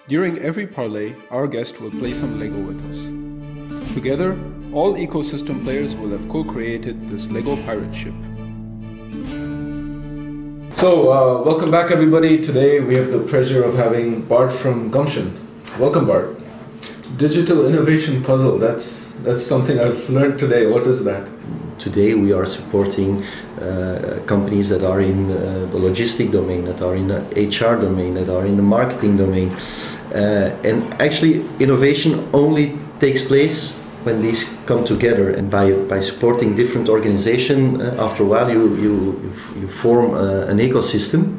During every parlay, our guest will play some Lego with us. Together, all ecosystem players will have co-created this Lego pirate ship. So, welcome back everybody. Today we have the pleasure of having Bart from Gumption. Welcome, Bart. Digital innovation puzzle, that's something I've learned today. What is that? Today we are supporting companies that are in the logistic domain, that are in the HR domain, that are in the marketing domain. And actually innovation only takes place when these come together, and by supporting different organizations, after a while you form an ecosystem,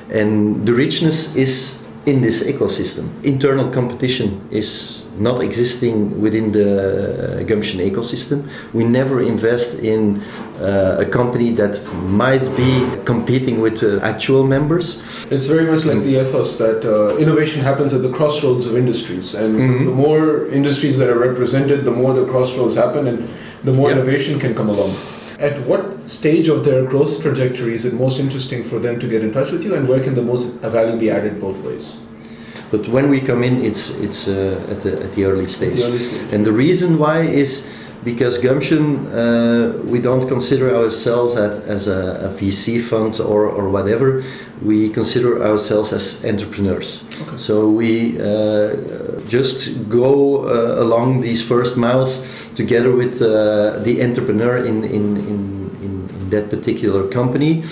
and the richness is in this ecosystem. Internal competition is not existing within the Gumption ecosystem. We never invest in a company that might be competing with actual members. It's very much like the ethos that innovation happens at the crossroads of industries, and the more industries that are represented, the more the crossroads happen and the more innovation can come along. At what stage of their growth trajectory is it most interesting for them to get in touch with you, and where can the most value be added both ways? But when we come in, it's at the early stage. And the reason why is because Gumption, we don't consider ourselves as a VC fund or whatever. We consider ourselves as entrepreneurs. Okay. So we just go along these first miles together with the entrepreneur in that particular company.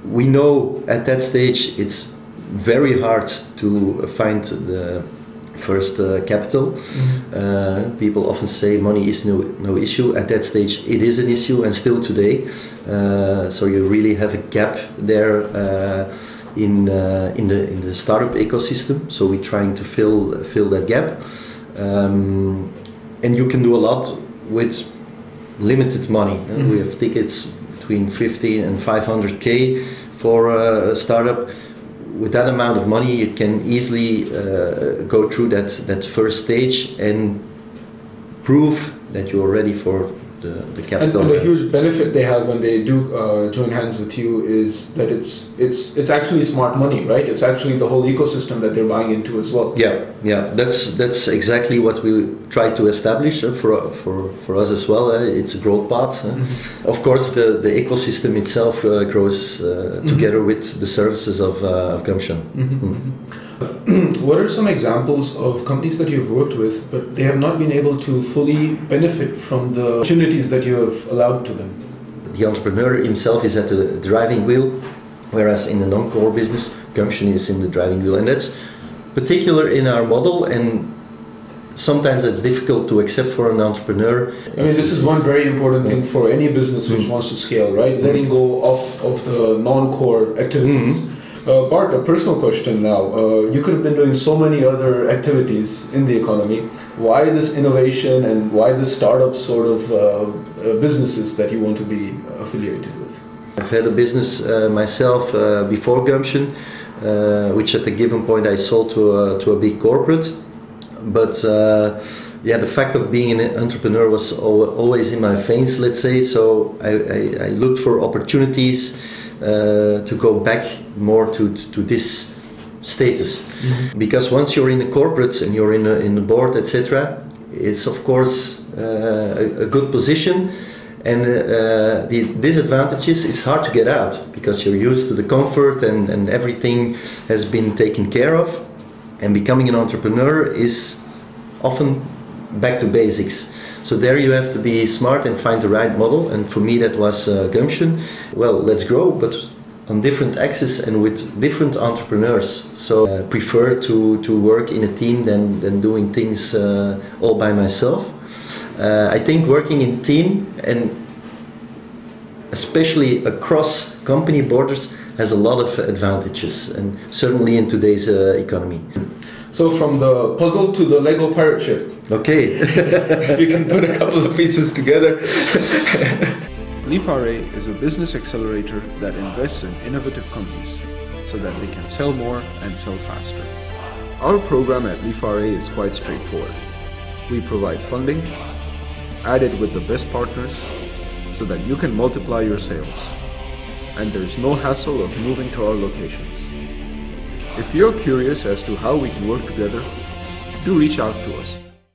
We know at that stage it's very hard to find the first capital. People often say money is no issue. At that stage it is an issue, and still today. So you really have a gap there in the startup ecosystem. So we're trying to fill that gap, and you can do a lot with limited money. We have tickets between 50 and 500K for a startup. With that amount of money, you can easily go through that first stage and prove that you're ready for the capital. And a huge benefit they have when they do join hands with you is that it's actually smart money, right? It's actually the whole ecosystem that they're buying into as well. Yeah. That's exactly what we try to establish for us as well. It's a growth path. Of course, the ecosystem itself grows together with the services of Gumption. What are some examples of companies that you've worked with, but they have not been able to fully benefit from the opportunities that you have allowed to them? The entrepreneur himself is at the driving wheel, whereas in the non-core business, Gumption is in the driving wheel. And that's particular in our model, and sometimes it's difficult to accept for an entrepreneur. I mean, this is one very important thing for any business which wants to scale, right? Letting go of the non-core activities. Bart, a personal question now. You could have been doing so many other activities in the economy. Why this innovation, and why this startup sort of businesses that you want to be affiliated with? I've had a business myself before Gumption, which at a given point I sold to a big corporate. But the fact of being an entrepreneur was always in my veins, let's say. So I looked for opportunities to go back more to this status, because once you're in the corporates and you're in the board, etc., it's of course a good position, and the disadvantages is hard to get out because you're used to the comfort and everything has been taken care of, and becoming an entrepreneur is often back to basics. So there you have to be smart and find the right model, and for me that was Gumption. Well, let's grow, but on different axes and with different entrepreneurs. So I prefer to work in a team than doing things all by myself. I think working in team, and especially across company borders, has a lot of advantages, and certainly in today's economy. So from the puzzle to the Lego pirate ship. Okay. We can put a couple of pieces together. Parlay is a business accelerator that invests in innovative companies so that they can sell more and sell faster. Our program at Parlay is quite straightforward. We provide funding, added with the best partners, so that you can multiply your sales. And there's no hassle of moving to our locations. If you're curious as to how we can work together, do reach out to us.